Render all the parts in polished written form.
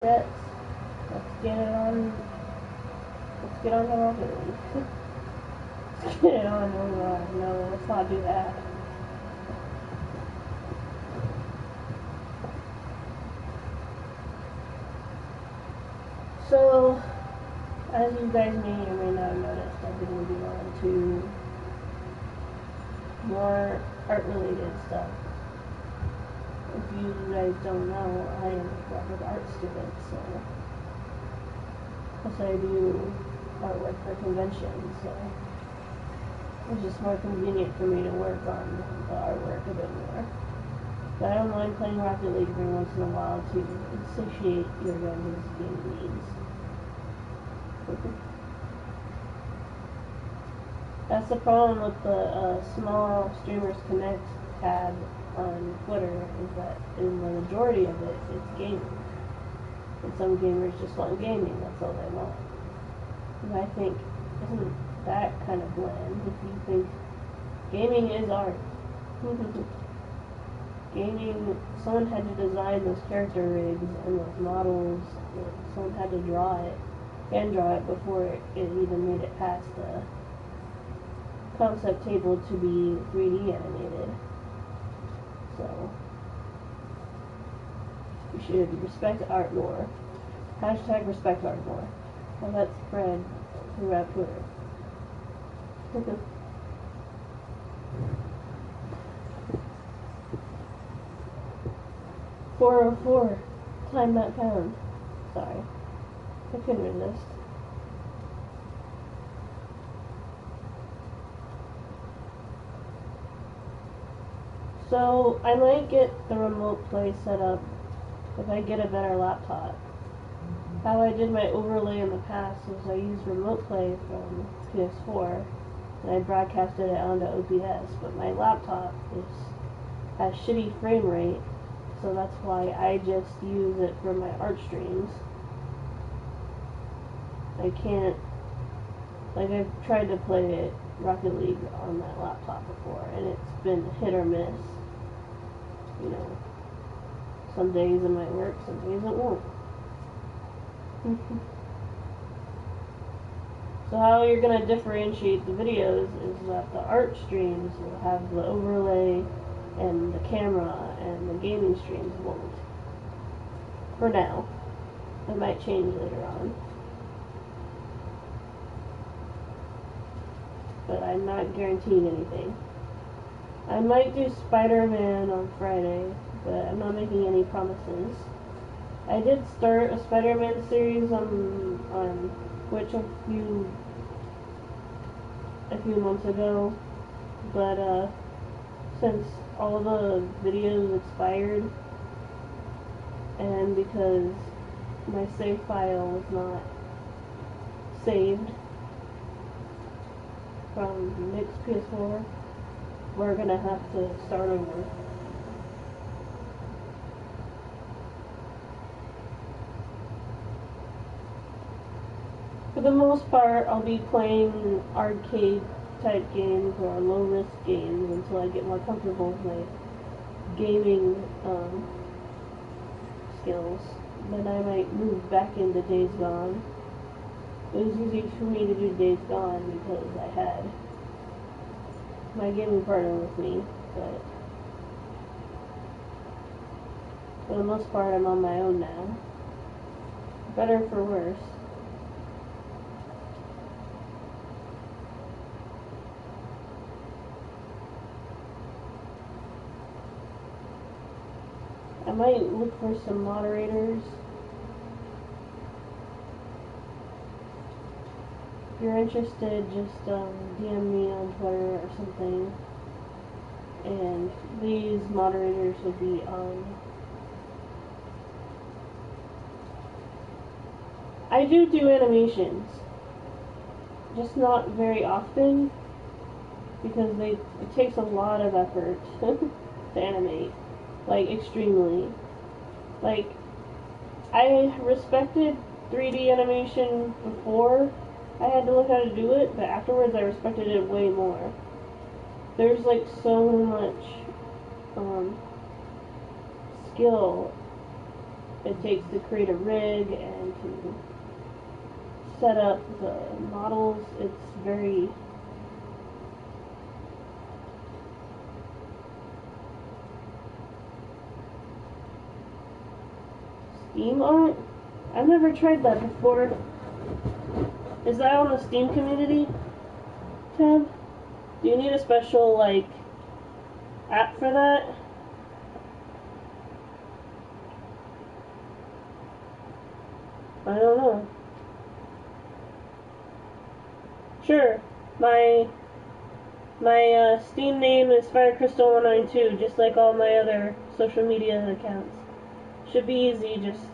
Let's get it on. Let's get on the Rocket League. Let's get it on. No, let's not do that. So, as you guys may or may not have noticed, I've been moving on to more art-related stuff. If you guys don't know, I am a graphic art student, so plus I do artwork for conventions, so it's just more convenient for me to work on the artwork a bit more. But I don't mind playing Rocket League every once in a while to satiate your guys' game needs. That's the problem with the Small Streamers Connect tab on Twitter, is that in the majority of it, it's gaming. And some gamers just want gaming, that's all they want. And I think, isn't that kind of bland if you think gaming is art? Gaming, someone had to design those character rigs and those models, someone had to draw it, hand draw it before it even made it past the concept table to be 3D animated. So, you should respect art more. Hashtag respect art more. Well, that's spread throughout Twitter. 404. Time not found. Sorry. I couldn't resist. So, I might get the remote play set up if I get a better laptop. How I did my overlay in the past was I used remote play from PS4 and I broadcasted it onto OBS, but my laptop has shitty frame rate, so that's why I just use it for my art streams. I can't, like, I've tried to play Rocket League on that laptop before, and it's been hit or miss. You know, some days it might work, some days it won't. So how you're going to differentiate the videos is that the art streams will have the overlay and the camera, and the gaming streams won't. For now. It might change later on. But I'm not guaranteeing anything. I might do Spider-Man on Friday, but I'm not making any promises. I did start a Spider-Man series on Twitch a few months ago, but since all the videos expired, and because my save file was not saved from Nick's PS4, we're gonna have to start over. For the most part, I'll be playing arcade type games or low risk games until I get more comfortable with my gaming skills. Then I might move back into Days Gone. It was easy for me to do Days Gone because I had my gaming partner with me, but for the most part I'm on my own now. Better for worse. I might look for some moderators. If you're interested, just DM me on Twitter or something, and these moderators will be on. I do animations, just not very often, because it takes a lot of effort to animate, like extremely. Like, I respected 3D animation before I had to learn how to do it, but afterwards I respected it way more. There's like so much skill it takes to create a rig and to set up the models. It's very Steam art? I've never tried that before. Is that on the Steam community tab? Do you need a special, like, app for that? I don't know. Sure. My Steam name is FireCrystal192, just like all my other social media accounts. Should be easy, just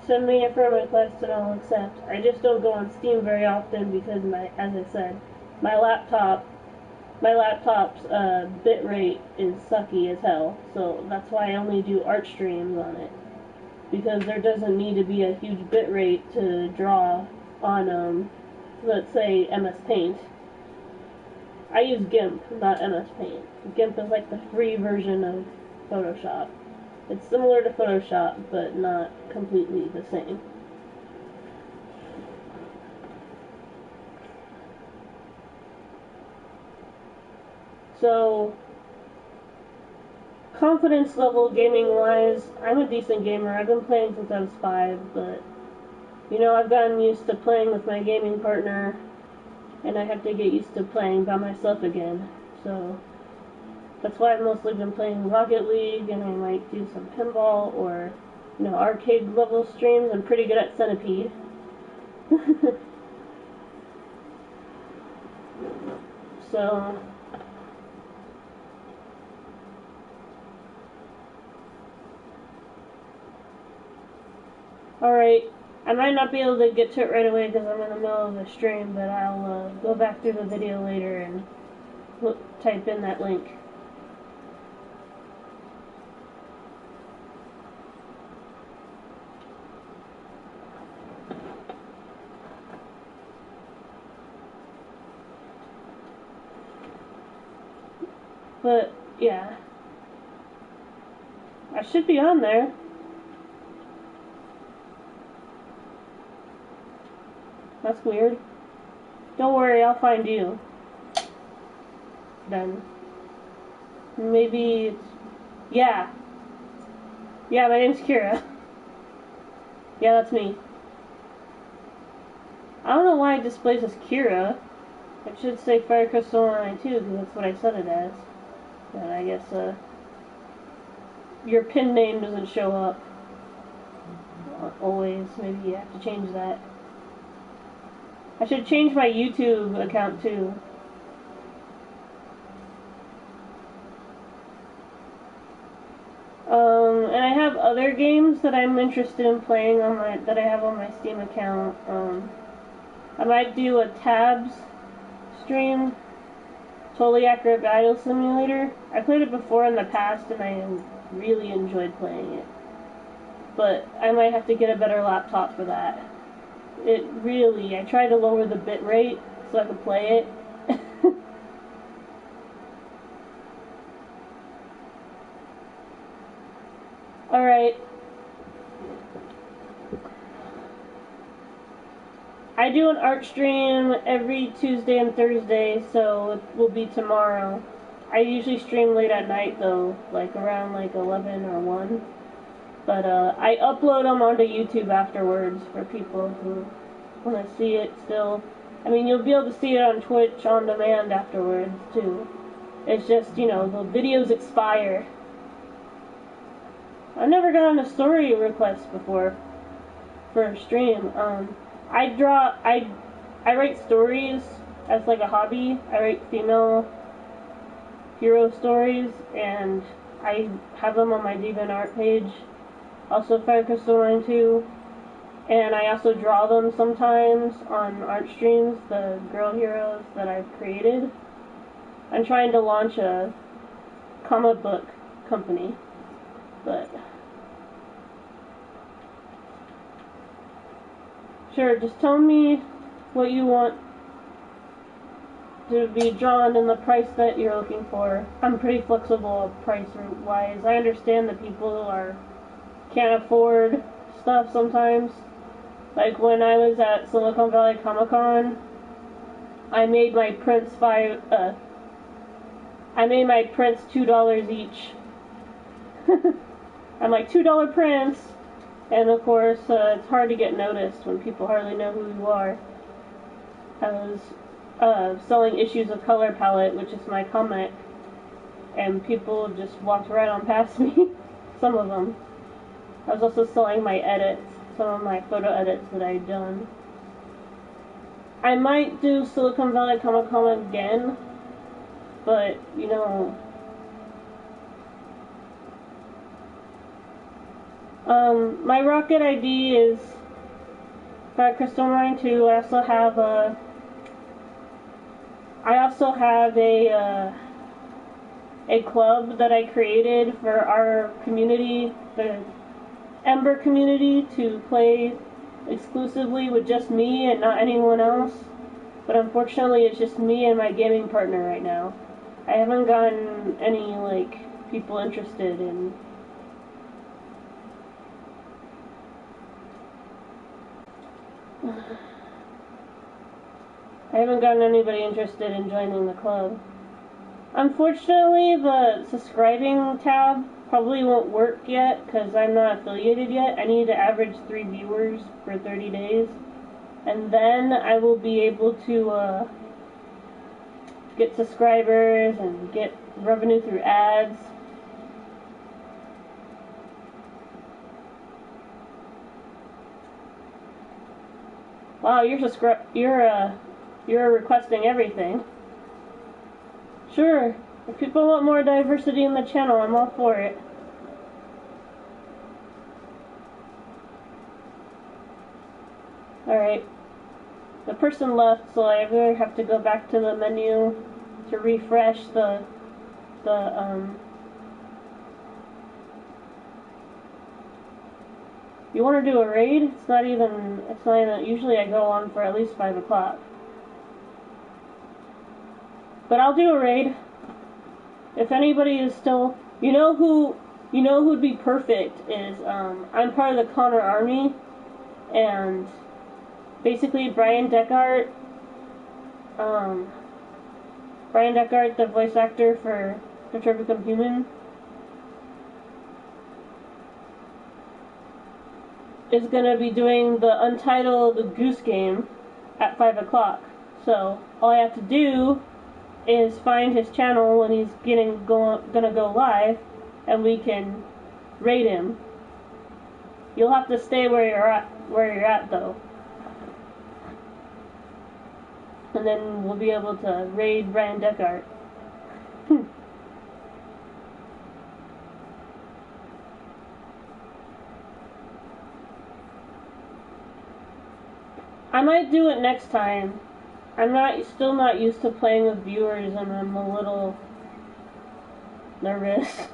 send me a friend request and I'll accept. I just don't go on Steam very often because as I said, my laptop's bitrate is sucky as hell, so that's why I only do art streams on it. Because there doesn't need to be a huge bitrate to draw on, let's say, MS Paint. I use GIMP, not MS Paint. GIMP is like the free version of Photoshop. It's similar to Photoshop, but not completely the same. So, confidence level gaming-wise, I'm a decent gamer. I've been playing since I was 5, but, you know, I've gotten used to playing with my gaming partner, and I have to get used to playing by myself again. So, that's why I've mostly been playing Rocket League, and I might do some pinball or, you know, arcade level streams. I'm pretty good at Centipede. So, alright, I might not be able to get to it right away because I'm in the middle of the stream, but I'll go back through the video later and type in that link. But, yeah. I should be on there. That's weird. Don't worry, I'll find you. Then. Maybe it's... Yeah. Yeah, my name's Kira. Yeah, that's me. I don't know why it displays as Kira. It should say FireCrystal192 because that's what I set it as. But I guess, your pin name doesn't show up. Always. Maybe you have to change that. I should change my YouTube account too. And I have other games that I'm interested in playing that I have on my Steam account. I might do a Tabs stream. Totally Accurate Battle Simulator. I played it before in the past and I really enjoyed playing it. But I might have to get a better laptop for that. I tried to lower the bit rate so I could play it. Alright. I do an art stream every Tuesday and Thursday, so it will be tomorrow. I usually stream late at night though, like around like 11 or 1. But I upload them onto YouTube afterwards for people who want to see it still. I mean, you'll be able to see it on Twitch on demand afterwards too. It's just, you know, the videos expire. I've never gotten a story request before for a stream. I write stories as like a hobby. I write female hero stories, and I have them on my DeviantArt page. Also FireCrystal192, and I also draw them sometimes on art streams, the girl heroes that I've created. I'm trying to launch a comic book company, but sure, just tell me what you want to be drawn and the price that you're looking for. I'm pretty flexible price-wise. I understand that people are can't afford stuff sometimes. Like when I was at Silicon Valley Comic Con, I made my prints $2 each. I'm like $2 prints, and of course it's hard to get noticed when people hardly know who you are. I was selling issues of Color Palette, which is my comic, and people just walked right on past me. Some of them. I was also selling my edits, some of my photo edits that I had done. I might do Silicon Valley Comic Con again, but you know, my Rocket ID is got Crystal Marine 2. I also have a club that I created for our community, the Ember community, to play exclusively with just me and not anyone else. But unfortunately, it's just me and my gaming partner right now. I haven't gotten any people interested in. I haven't gotten anybody interested in joining the club. Unfortunately, the subscribing tab probably won't work yet because I'm not affiliated yet. I need to average 3 viewers for 30 days. And then I will be able to get subscribers and get revenue through ads. Wow, you're requesting everything. Sure, if people want more diversity in the channel, I'm all for it. Alright. The person left, so I really have to go back to the menu to refresh the You want to do a raid? It's not even, usually I go on for at least 5 o'clock. But I'll do a raid. If anybody is still, who'd be perfect is, I'm part of the Connor army, and basically Bryan Dechart, the voice actor for Detroit Become Human, is gonna be doing the Untitled Goose Game at 5 o'clock. So all I have to do is find his channel when he's gonna go live, and we can raid him. You'll have to stay where you're at though. And then we'll be able to raid Bryan Dechart. I might do it next time. I'm still not used to playing with viewers, and I'm a little nervous.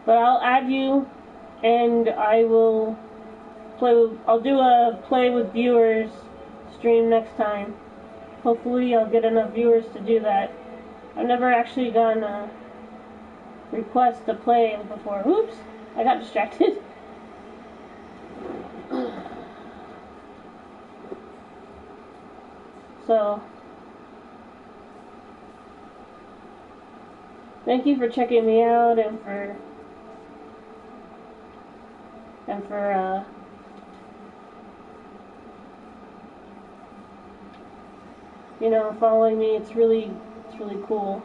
But I'll add you, and I'll do a play with viewers stream next time. Hopefully I'll get enough viewers to do that. I've never actually gotten a request to play before. Oops, I got distracted. So, thank you for checking me out and for following me. It's really cool.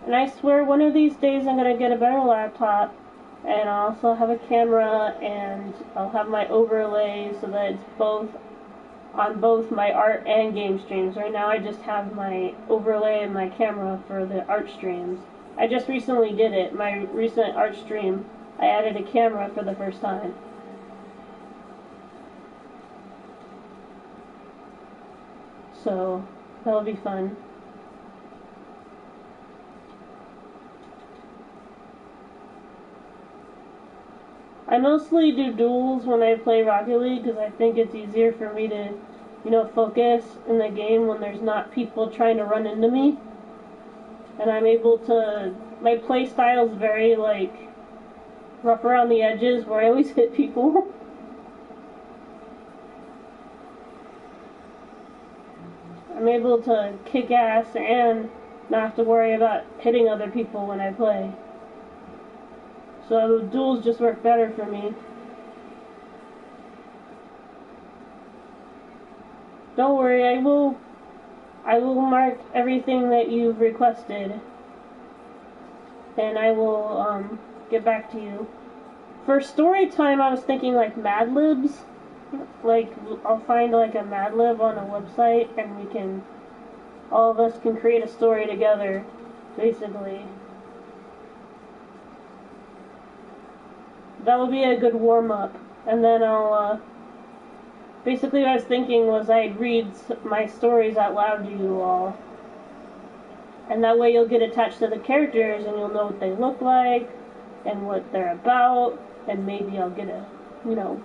And I swear one of these days I'm going to get a better laptop, and I'll also have a camera, and I'll have my overlay so that it's on both my art and game streams. Right now I just have my overlay and my camera for the art streams. I just recently did it. My recent art stream, I added a camera for the first time. So that'll be fun. I mostly do duels when I play Rocket League because I think it's easier for me to focus in the game when there's not people trying to run into me. And I'm able to, my play style is very, like, rough around the edges where I always hit people. I'm able to kick ass and not have to worry about hitting other people when I play. So duels just work better for me. Don't worry, I will mark everything that you've requested, and I will get back to you. For story time, I was thinking like Mad Libs. Like, I'll find like a Mad Lib on a website, and all of us can create a story together, basically. That would be a good warm-up, and then I'll, basically what I was thinking was I'd read my stories out loud to you all. And that way you'll get attached to the characters and you'll know what they look like and what they're about, and maybe I'll get a,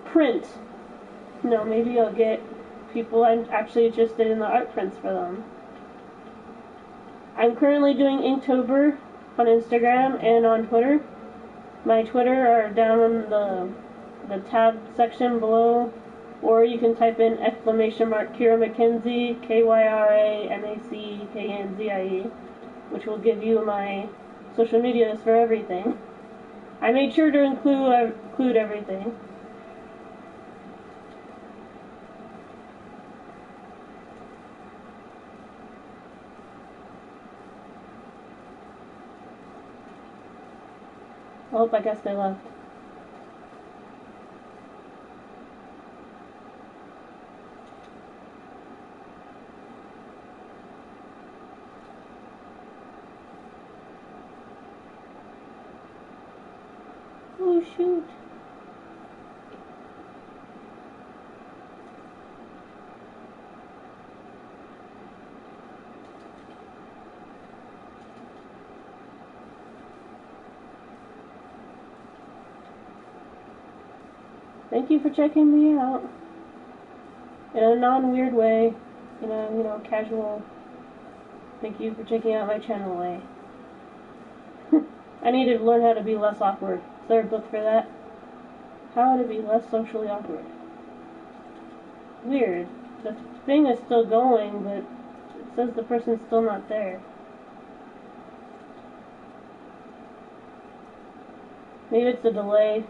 print. Maybe I'll get people I'm actually interested in the art prints for them. I'm currently doing Inktober on Instagram and on Twitter. My Twitter are down in the tab section below, or you can type in ! Kira McKenzie, KyraMacKenzie, which will give you my social medias for everything. I made sure to include everything. Oh, I guess they left. Oh, shoot. Thank you for checking me out. In a non-weird way. In a, casual, thank you for checking out my channel way. I need to learn how to be less awkward. Is there a book for that? How to be less socially awkward. Weird. The thing is still going, but it says the person's still not there. Maybe it's a delay.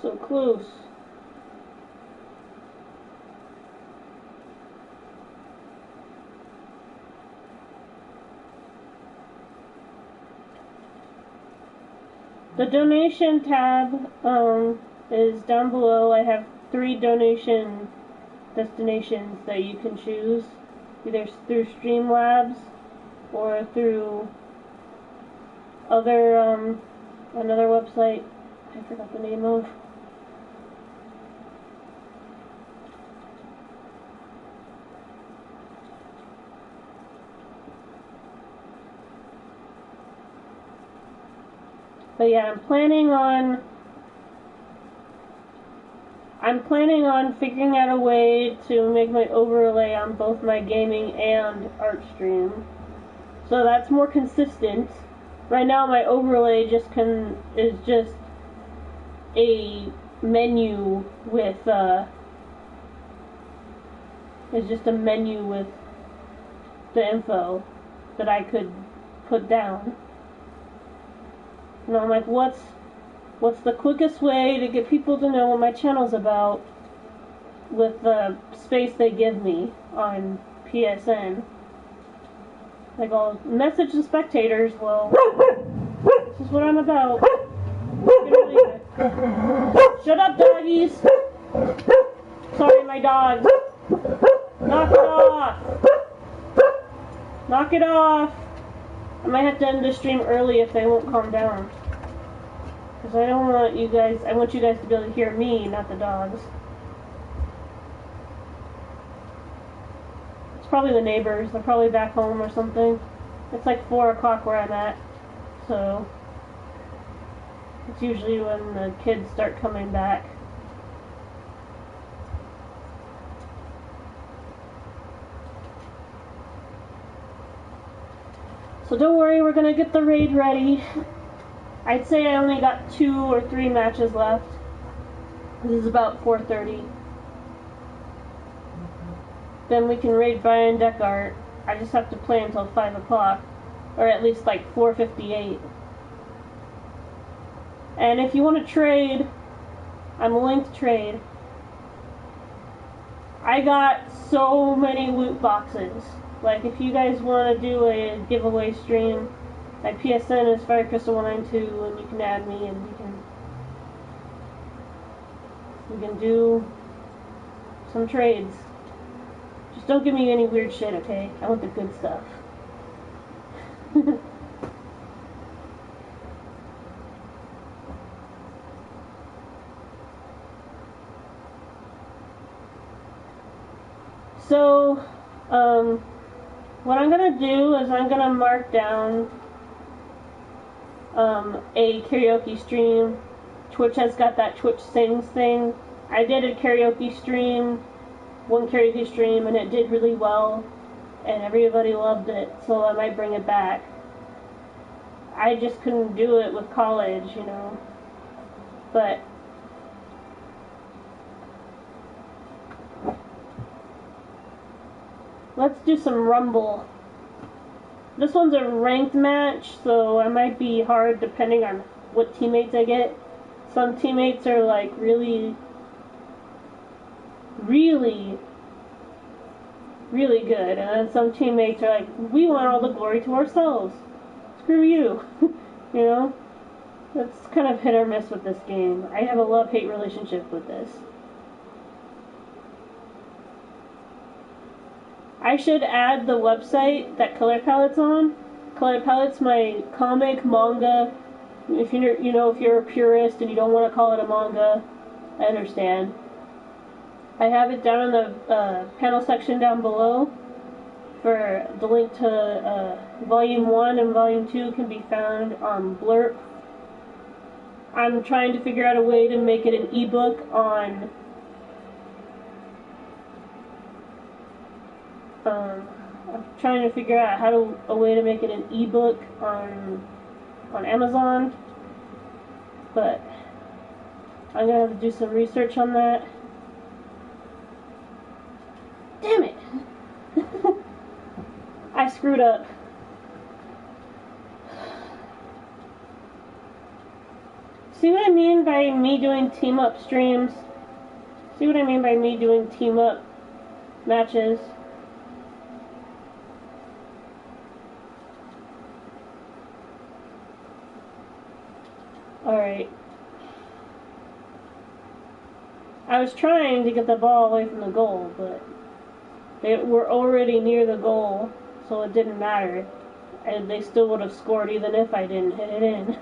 So close. The donation tab is down below. I have 3 donation destinations that you can choose, either through Streamlabs or through another website I forgot the name of. But yeah, I'm planning on figuring out a way to make my overlay on both my gaming and art stream, so that's more consistent. Right now, my overlay is just a menu with the info that I could put down. And I'm like, what's the quickest way to get people to know what my channel's about with the space they give me on PSN? Like, I'll message the spectators, well, this is what I'm about. Shut up, doggies! Sorry, my dogs. Knock it off! Knock it off! I might have to end the stream early if they won't calm down. Because I want you guys to be able to hear me, not the dogs. probably the neighbors. They're probably back home or something. It's like 4 o'clock where I'm at, so it's usually when the kids start coming back. So don't worry, we're gonna get the raid ready. I'd say I only got 2 or 3 matches left. This is about 4:30. Then we can raid Bryan Dechart. I just have to play until 5 o'clock. Or at least like 4:58. And if you want to trade, I'm willing to trade. I got so many loot boxes. Like if you guys want to do a giveaway stream, my PSN is FireCrystal192 and you can add me and we can do some trades. Just don't give me any weird shit, okay? I want the good stuff. So, what I'm gonna do is I'm gonna mark down a karaoke stream. Twitch has got that Twitch Sings thing. I did a karaoke stream, one karaoke stream, and it did really well, and everybody loved it, so I might bring it back. I just couldn't do it with college, you know, but let's do some Rumble. This one's a ranked match, so it might be hard depending on what teammates I get. Some teammates are like really good, and then some teammates are like, we want all the glory to ourselves. Screw you. You know? That's kind of hit or miss with this game. I have a love-hate relationship with this. I should add the website that Color Palette's on. Color Palette's my comic, manga. If you're a purist and you don't want to call it a manga, I understand. I have it down in the panel section down below. For the link to Volume 1 and Volume 2 can be found on Blurp. I'm trying to figure out a way to make it an ebook on I'm trying to figure out a way to make it an ebook on Amazon, but I'm gonna have to do some research on that. Damn it! I screwed up. See what I mean by me doing team up streams? See what I mean by me doing team up matches? Alright. I was trying to get the ball away from the goal, but they were already near the goal, so it didn't matter. And they still would have scored even if I didn't hit it in.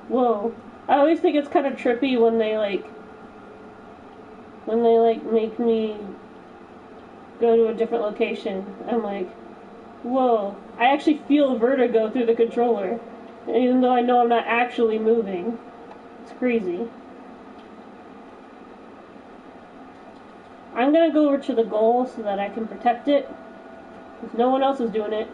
Whoa. I always think it's kind of trippy when they make me go to a different location. I'm like, whoa. I actually feel vertigo through the controller, even though I know I'm not actually moving. It's crazy. I'm gonna go over to the goal so that I can protect it, because no one else is doing it.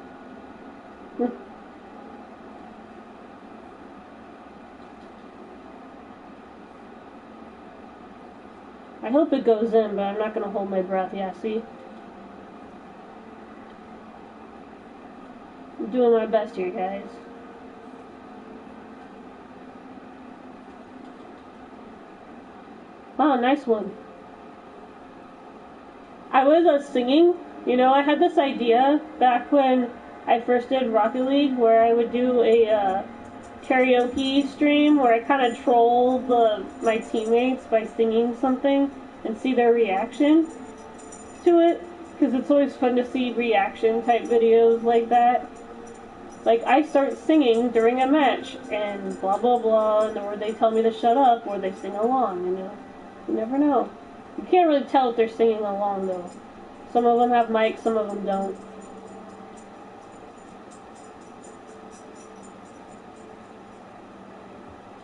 I hope it goes in, but I'm not going to hold my breath. Yeah, see? I'm doing my best here, guys. Oh, nice one. I was singing. You know, I had this idea back when I first did Rocket League where I would do a karaoke stream where I kind of troll my teammates by singing something and see their reaction to it, because it's always fun to see reaction type videos like that. Like, I start singing during a match, and blah blah blah, or they tell me to shut up, or they sing along, you know. You never know. You can't really tell if they're singing along, though. Some of them have mics, some of them don't.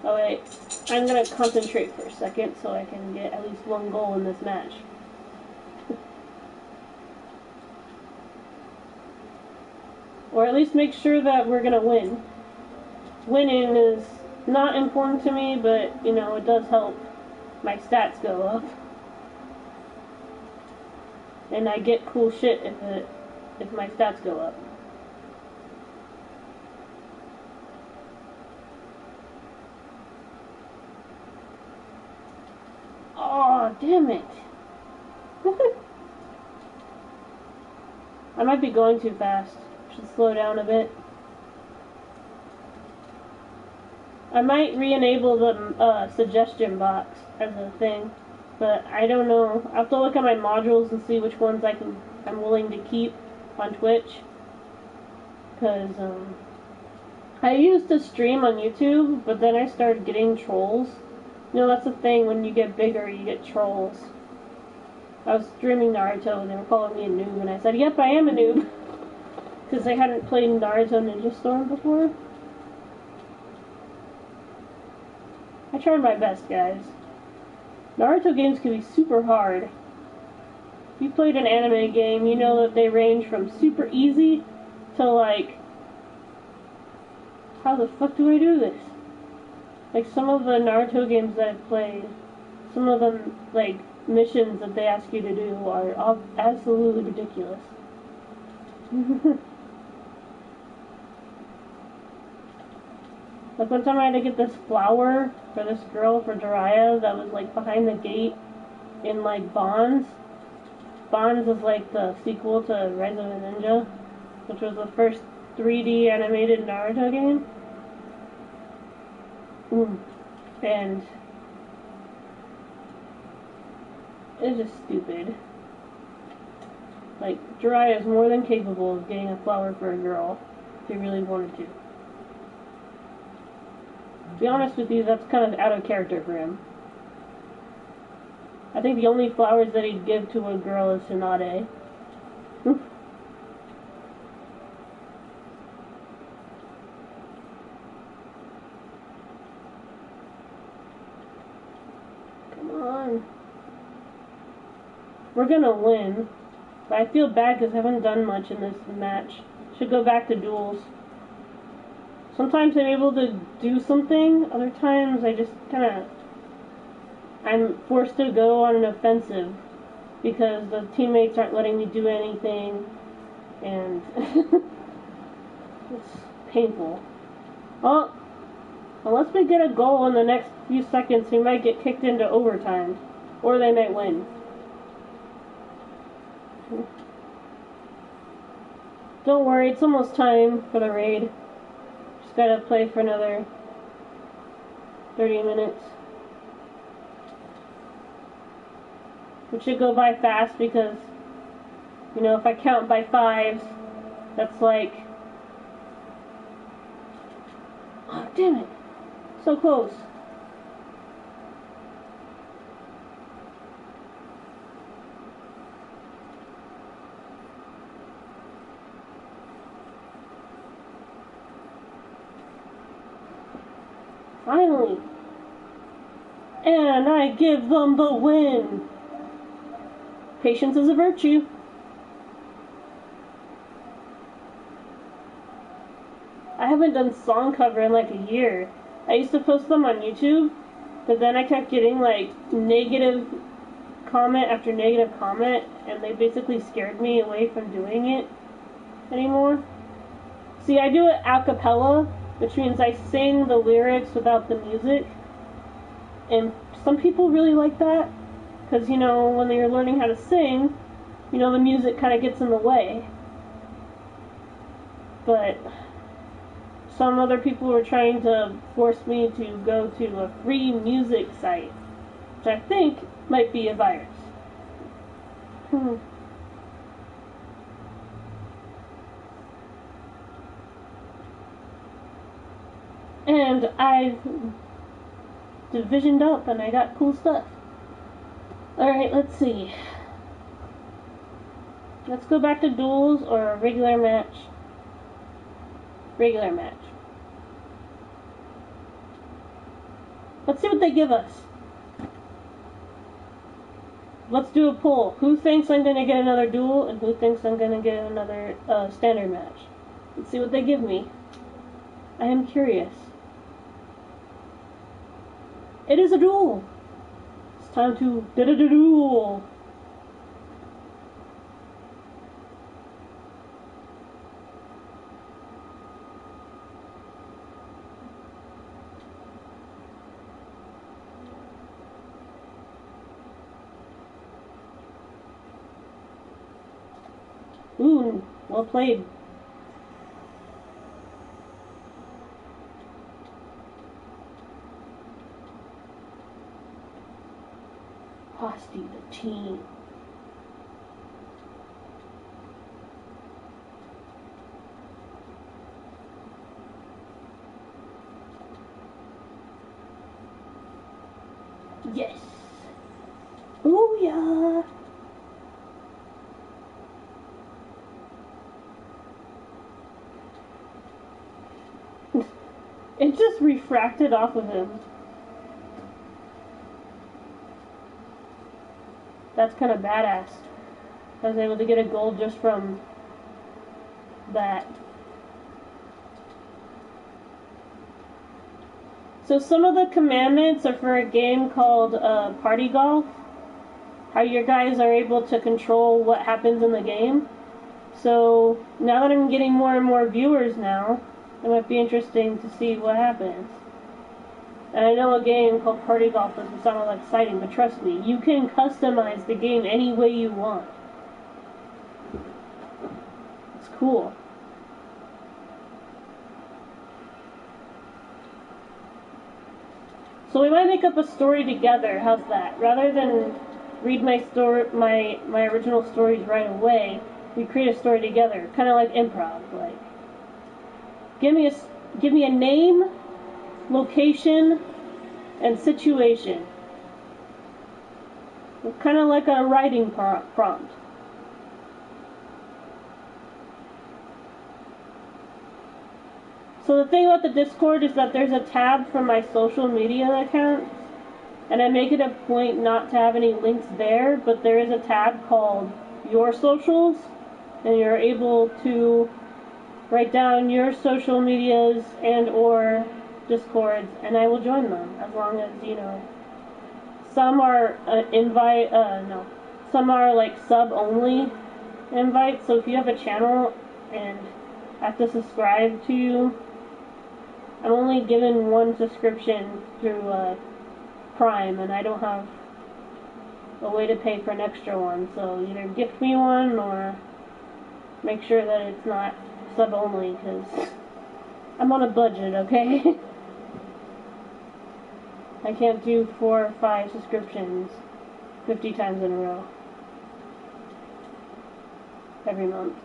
Oh wait, I'm gonna concentrate for a second so I can get at least one goal in this match. Or at least make sure that we're gonna win. Winning is not important to me, but, you know, it does help my stats go up. And I get cool shit if my stats go up. Oh, damn it. I might be going too fast. Should slow down a bit. I might re-enable the suggestion box as a thing, but I don't know. I have to look at my modules and see which ones I'm willing to keep on Twitch. Because I used to stream on YouTube, but then I started getting trolls. You know, that's the thing, when you get bigger, you get trolls. I was streaming Naruto and they were calling me a noob, and I said, yep, I am a noob. Because I hadn't played Naruto Ninja Storm before. I tried my best, guys. Naruto games can be super hard. If you played an anime game, you know that they range from super easy to like, how the fuck do I do this? Like some of the Naruto games that I've played, some of them, like, missions that they ask you to do are absolutely ridiculous. Like one time I had to get this flower for this girl for Jiraiya that was like behind the gate in like Bonds. Bonds is like the sequel to Rise of a Ninja, which was the first 3D animated Naruto game. And it's just stupid. Like, Jiraiya is more than capable of getting a flower for a girl if he really wanted to. To be honest with you, that's kind of out of character for him. I think the only flowers that he'd give to a girl is Tsunade. Come on. We're gonna win. But I feel bad because I haven't done much in this match. Should go back to duels. Sometimes I'm able to do something, other times I just I'm forced to go on an offensive because the teammates aren't letting me do anything, and it's painful. Well, unless we get a goal in the next few seconds, we might get kicked into overtime, or they might win. Don't worry, it's almost time for the raid. Just gotta play for another 30 minutes. Which should go by fast because, you know, if I count by fives, that's like... Oh, damn it! So close. Finally! And I give them the win! Patience is a virtue. I haven't done song cover in like a year. I used to post them on YouTube, but then I kept getting like negative comment after negative comment, and they basically scared me away from doing it anymore. See, I do it a cappella, which means I sing the lyrics without the music, and some people really like that. Because, you know, when you're learning how to sing, you know, the music kind of gets in the way. But some other people were trying to force me to go to a free music site, which I think might be a virus. And I divisioned up and I got cool stuff. Alright, let's see. Let's go back to duels or a regular match. Regular match. Let's see what they give us. Let's do a poll. Who thinks I'm going to get another duel and who thinks I'm going to get another standard match? Let's see what they give me. I am curious. It is a duel. It's time to duel. Ooh, well played. Hosty the team. Yes. Ooh yeah. It just refracted off of him. That's kind of badass. I was able to get a gold just from that. So some of the commandments are for a game called Party Golf. How your guys are able to control what happens in the game. So now that I'm getting more and more viewers now, it might be interesting to see what happens. And I know a game called Party Golf doesn't sound all that exciting, but trust me, you can customize the game any way you want. It's cool. So we might make up a story together. How's that? Rather than read my story, my original stories right away, we create a story together, kind of like improv. Like, give me a name, location, and situation. Kind of like a writing prompt. So the thing about the Discord is that there's a tab for my social media accounts, and I make it a point not to have any links there, but there is a tab called Your Socials, and you're able to write down your social medias and or Discords, and I will join them, as long as, you know, some are some are like sub-only invites, so if you have a channel and I have to subscribe to you, I'm only given one subscription through Prime, and I don't have a way to pay for an extra one, so either gift me one or make sure that it's not sub-only, because I'm on a budget, okay? I can't do 4 or 5 subscriptions 50 times in a row every month.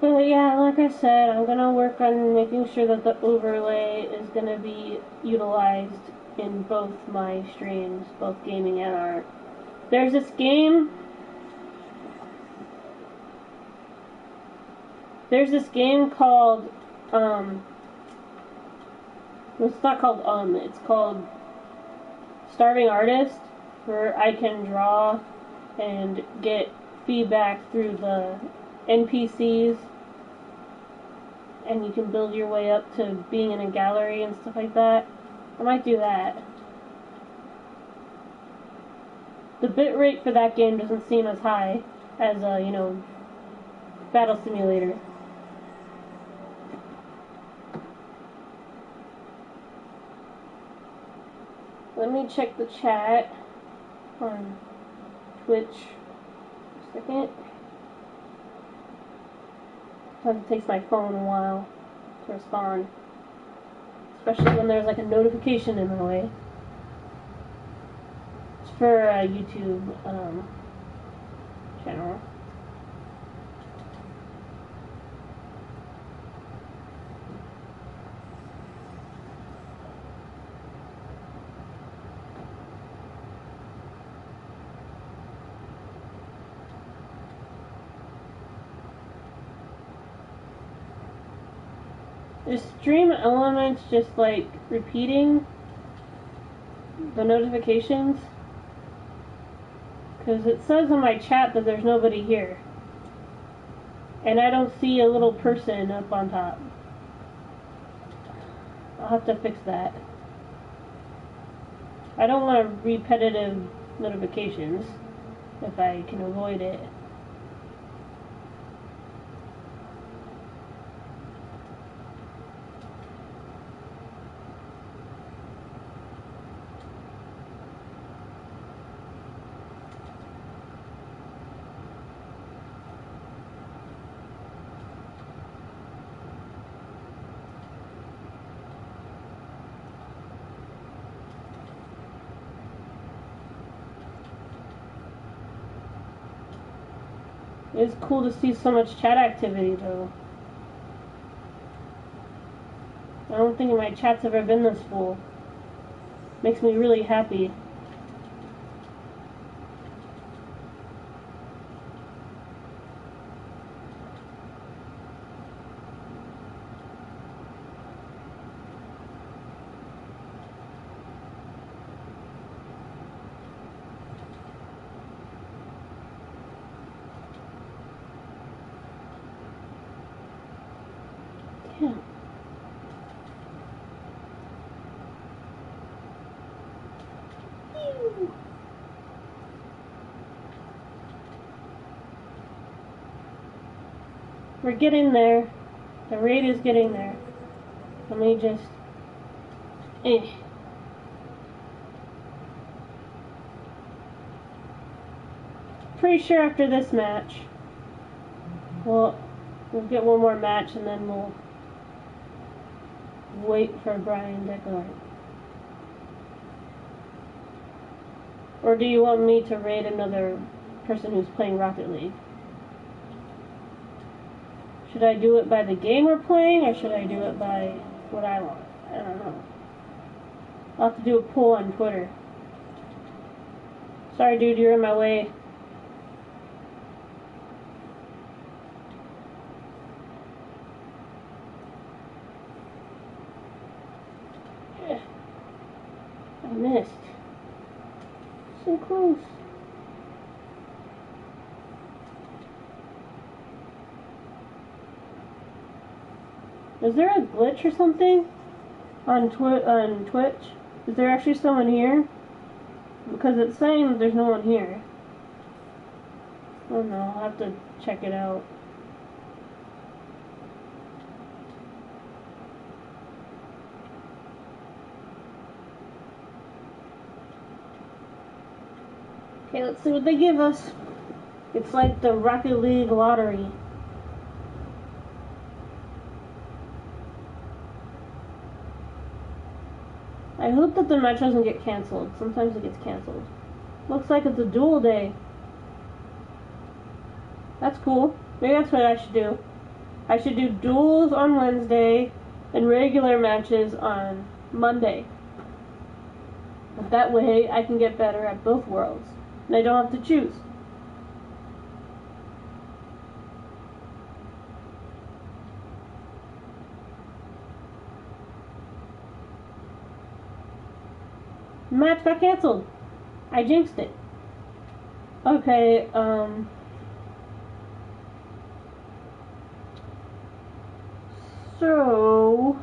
But yeah, like I said, I'm gonna work on making sure that the overlay is gonna be utilized in both my streams, both gaming and art. There's this game called it's not called it's called Starving Artist, where I can draw and get feedback through the NPCs, and you can build your way up to being in a gallery and stuff like that. I might do that. The bitrate for that game doesn't seem as high as Battle Simulator. Let me check the chat on Twitch. Just a second. Sometimes it takes my phone a while to respond. Especially when there's like a notification in my way. It's for a YouTube channel. Is Streamelements just like repeating the notifications? Because it says in my chat that there's nobody here. And I don't see a little person up on top. I'll have to fix that. I don't want repetitive notifications if I can avoid it. It's cool to see so much chat activity though. I don't think my chat's ever been this full. Makes me really happy. Yeah. We're getting there. The raid is getting there. Let me just... Pretty sure after this match, we'll get one more match and then we'll wait for Bryan Dechart. Or do you want me to raid another person who's playing Rocket League? Should I do it by the game we're playing, or should I do it by what I want? I don't know. I'll have to do a poll on Twitter. Sorry, dude, you're in my way. I missed. So close. Is there a glitch or something on Twitch? Is there actually someone here? Because it's saying that there's no one here. I don't know. I'll have to check it out. Okay, let's see what they give us. It's like the Rocket League lottery. I hope that the match doesn't get cancelled. Sometimes it gets cancelled. Looks like it's a duel day. That's cool. Maybe that's what I should do. I should do duels on Wednesday and regular matches on Monday. But that way I can get better at both worlds. And I don't have to choose. Match got canceled. I jinxed it. Okay, so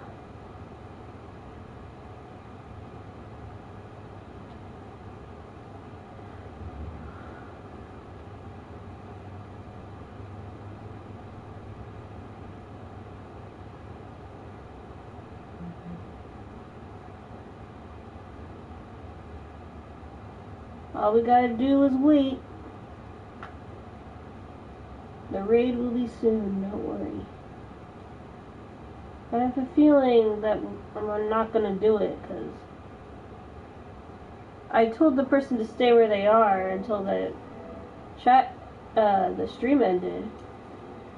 all we gotta do is wait. The raid will be soon, don't worry. I have a feeling that we're not gonna do it, because I told the person to stay where they are until the stream ended,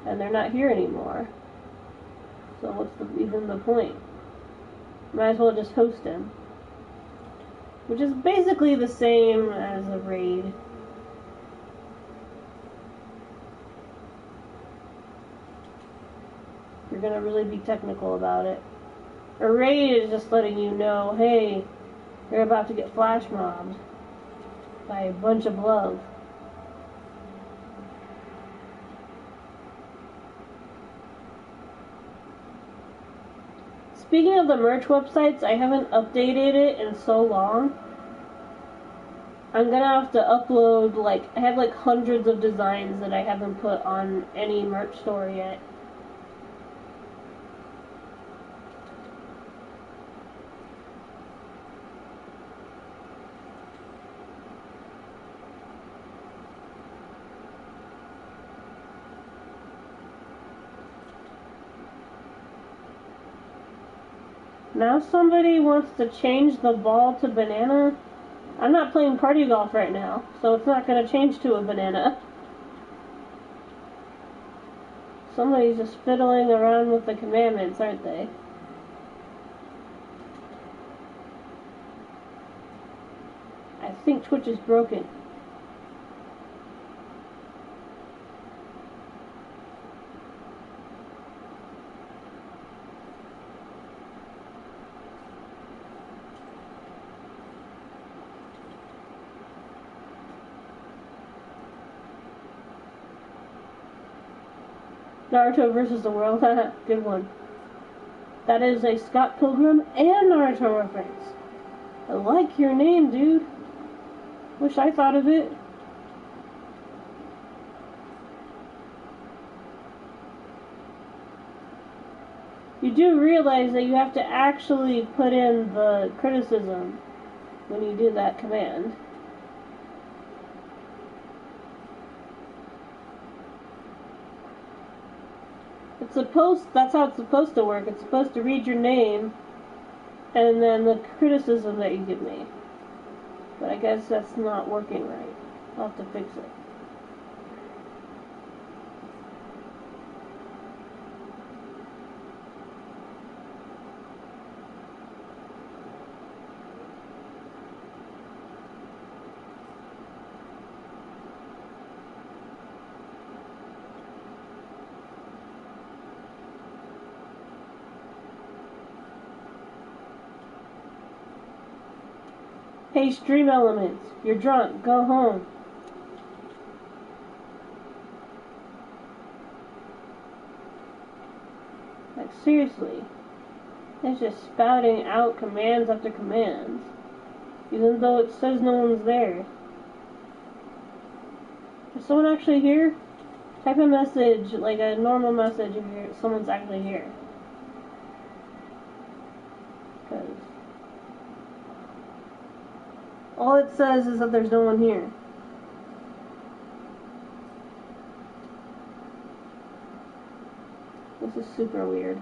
and they're not here anymore. So what's even the point? Might as well just host him. Which is basically the same as a raid. You're gonna really be technical about it. A raid is just letting you know, hey, you're about to get flash mobbed by a bunch of love. Speaking of the merch websites, I haven't updated it in so long. I'm gonna have to upload, I have hundreds of designs that I haven't put on any merch store yet. Now somebody wants to change the ball to banana. I'm not playing party golf right now, so it's not going to change to a banana. Somebody's just fiddling around with the commandments, aren't they? I think Twitch is broken. Naruto versus the world. Good one. That is a Scott Pilgrim and Naruto reference. I like your name, dude. Wish I thought of it. You do realize that you have to actually put in the criticism when you do that command. That's how it's supposed to work. It's supposed to read your name and then the criticism that you give me. But I guess that's not working right. I'll have to fix it. Hey, Streamelements, you're drunk. Go home. Like, seriously. It's just spouting out commands after commands. Even though it says no one's there. Is someone actually here? Type a message, like a normal message, if someone's actually here. Because all it says is that there's no one here. This is super weird.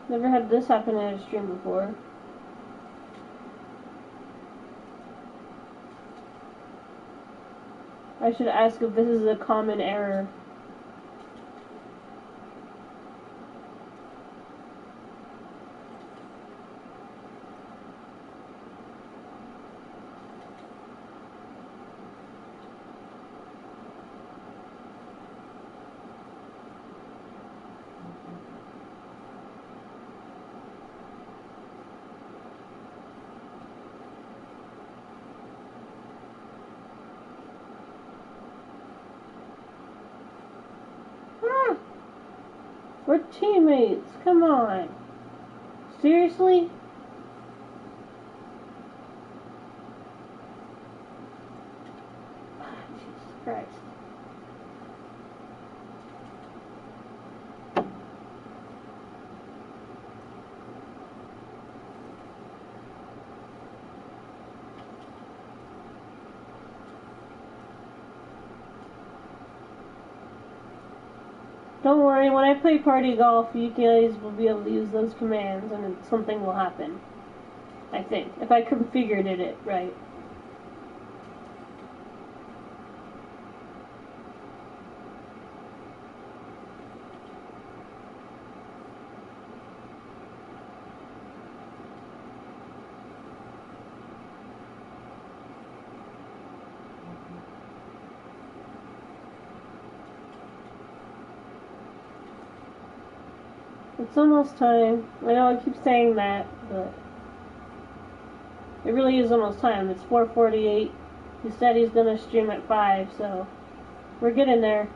Never had this happen in a stream before. I should ask if this is a common error. We're teammates, come on. Seriously? Jesus Christ. Don't worry, when I play party golf, you guys will be able to use those commands and something will happen. I think. If I configured it right. It's almost time. I know I keep saying that, but it really is almost time. It's 4:48. He said he's gonna stream at 5, so we're getting there.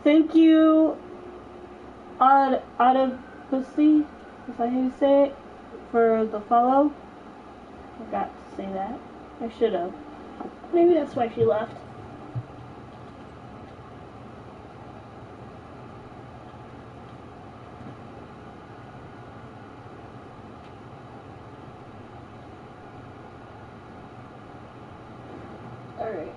Thank you, Odyssey, is that how you say it, for the follow. I forgot to say that. I should have. Maybe that's why she left. Alright.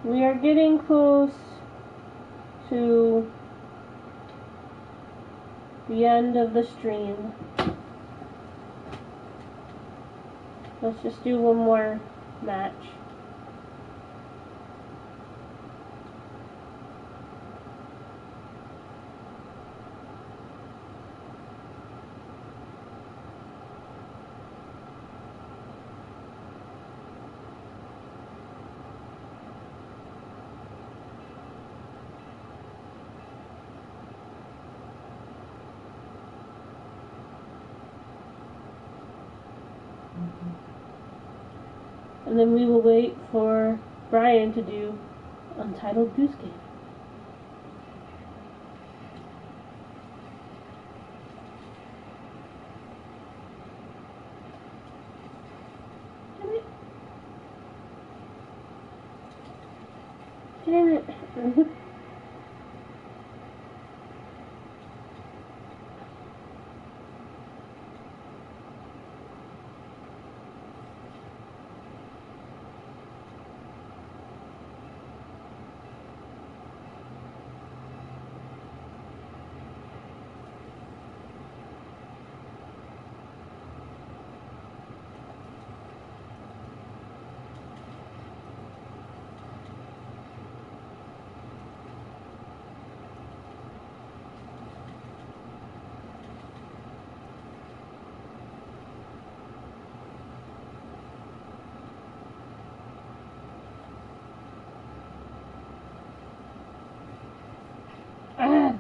We are getting close to the end of the stream. Let's just do one more match. And then we will wait for Bryan to do Untitled Goose Game. Damn it.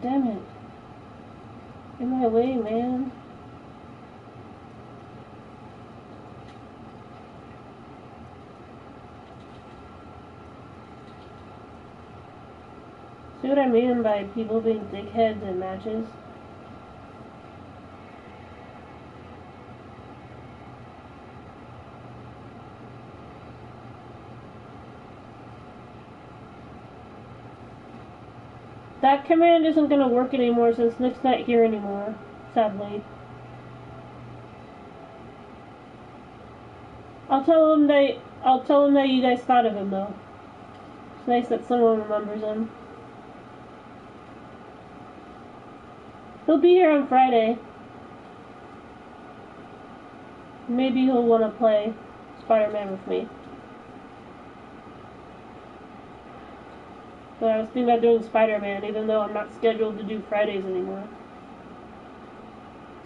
Damn it. In my way, man. See what I mean by people being dickheads in matches? That command isn't going to work anymore since Nick's not here anymore, sadly. I'll tell him that you guys thought of him though. It's nice that someone remembers him. He'll be here on Friday. Maybe he'll want to play Spider-Man with me. But I was thinking about doing Spider-Man, even though I'm not scheduled to do Fridays anymore.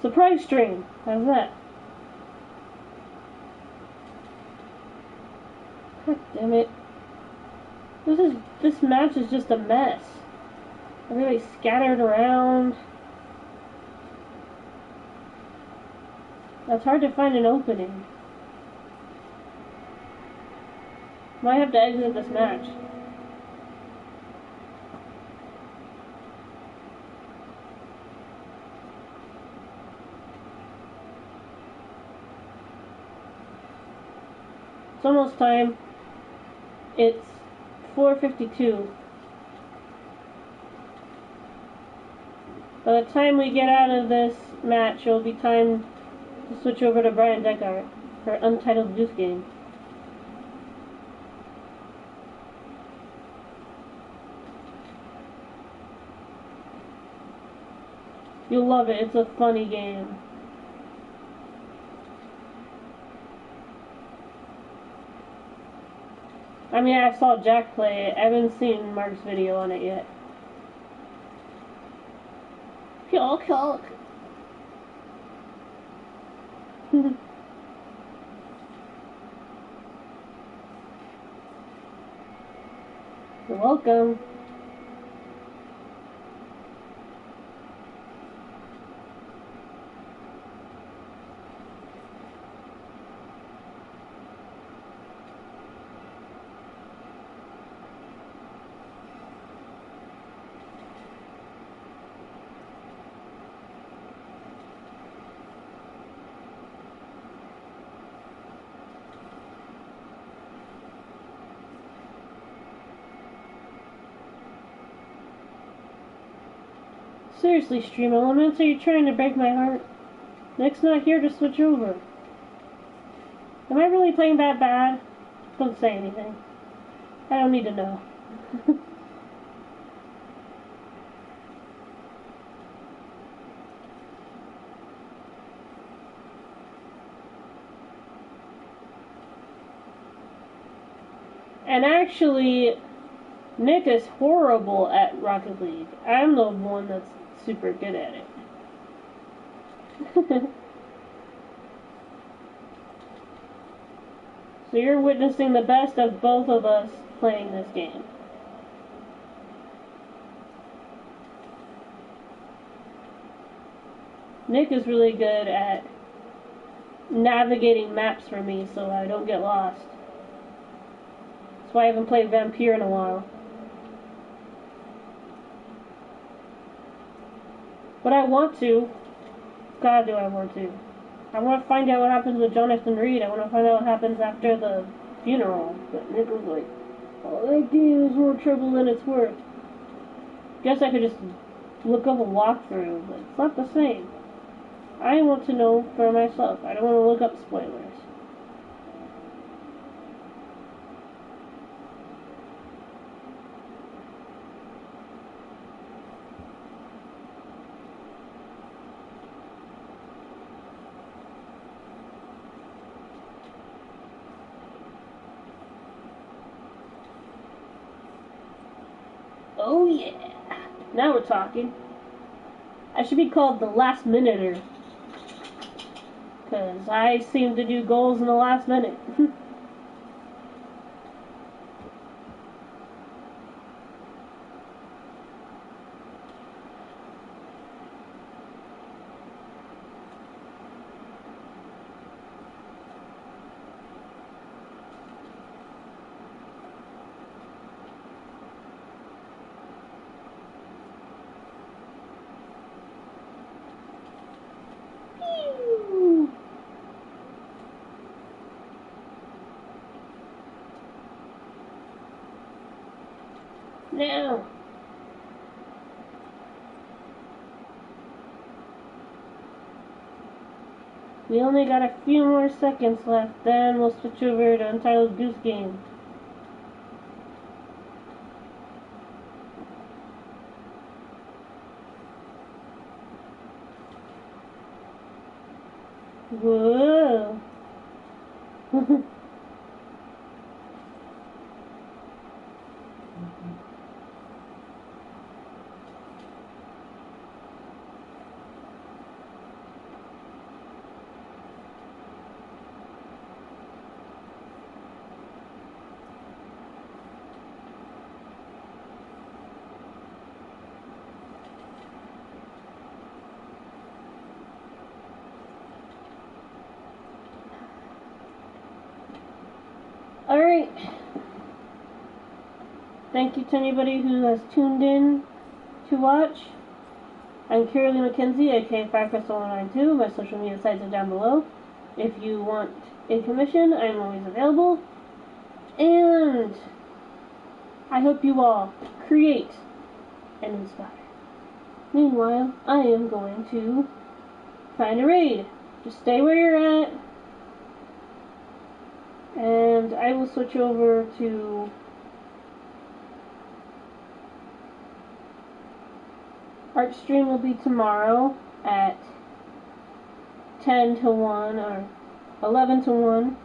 Surprise stream! How's that? God damn it. This match is just a mess. Everybody's scattered around. It's hard to find an opening. Might have to exit this match. It's almost time. It's 4:52. By the time we get out of this match, it'll be time to switch over to Bryan Dechart for Untitled Goose Game. You'll love it. It's a funny game. I mean, I saw Jack play it. I haven't seen Mark's video on it yet. Hulk. You're welcome. Seriously, Streamelements, are you trying to break my heart? Nick's not here to switch over. Am I really playing that bad? Don't say anything. I don't need to know. And actually, Nick is horrible at Rocket League. I'm the one that's super good at it. So you're witnessing the best of both of us playing this game. Nick is really good at navigating maps for me so I don't get lost. That's why I haven't played Vampire in a while. But I want to. God, do I want to. I want to find out what happens with Jonathan Reed. I want to find out what happens after the funeral. But Nick was like, oh, that game is more trouble than it's worth. Guess I could just look up a walkthrough, but it's not the same. I want to know for myself. I don't want to look up spoilers. Oh yeah, now we're talking. I should be called the last minuter, because I seem to do goals in the last minute. Now, we only got a few more seconds left, then we'll switch over to Untitled Goose Game. Whoa! Alright. Thank you to anybody who has tuned in to watch. I'm Kimberly McKenzie, aka FireCrystal192. My social media sites are down below. If you want a commission, I'm always available. And I hope you all create and inspire. Meanwhile, I am going to find a raid. Just stay where you're at, and I will switch over to Art stream will be tomorrow at 10 to 1 or 11 to 1.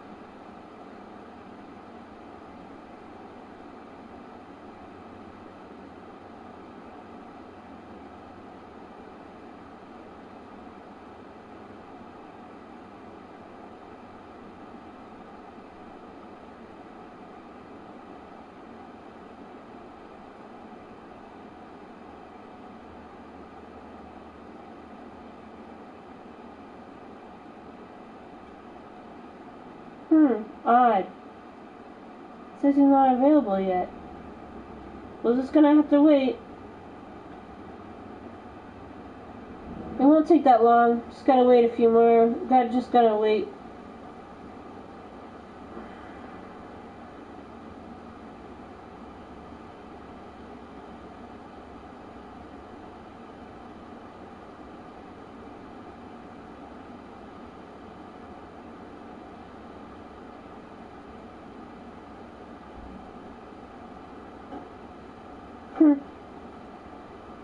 Odd. It says he's not available yet. We're just gonna have to wait. It won't take that long. Just gotta wait a few more. Just gotta wait.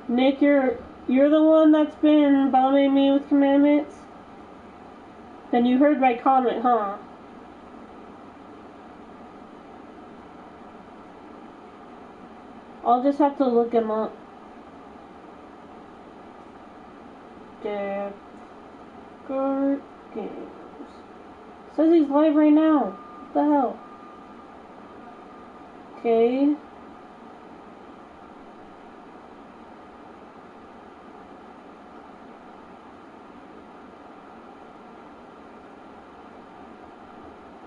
Nick, you're the one that's been bombing me with commandments? Then you heard my comment, huh? I'll just have to look him up. Dechart Games. Says he's live right now. What the hell? Okay.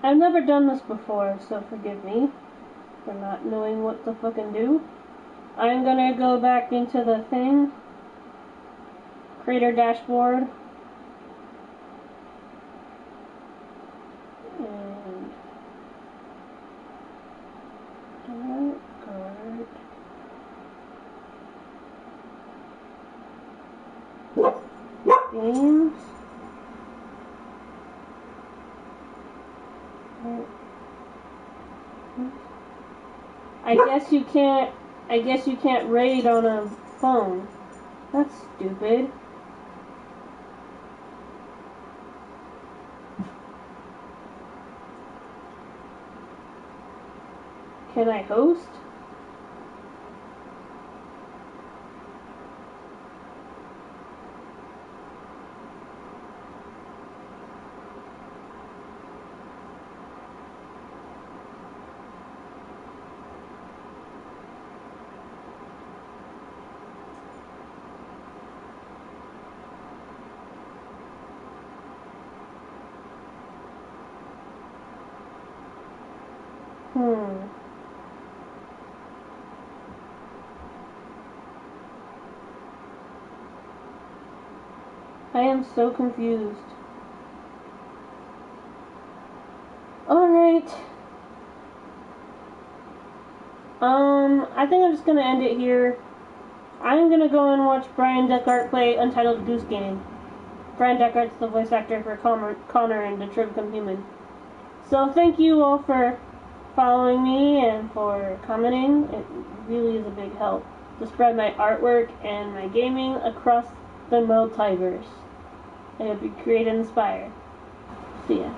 I've never done this before, so forgive me for not knowing what to fucking do. I'm gonna go back into the thing. Creator dashboard. And games. I guess you can't raid on a phone. That's stupid. Can I host? I am so confused. Alright. I think I'm just gonna end it here. I'm gonna go and watch Bryan Dechart play Untitled Goose Game. Bryan Dechart's the voice actor for Connor in Detroit Become Human. So thank you all for following me and for commenting. It really is a big help to spread my artwork and my gaming across the multiverse. I hope you create and inspire. See ya.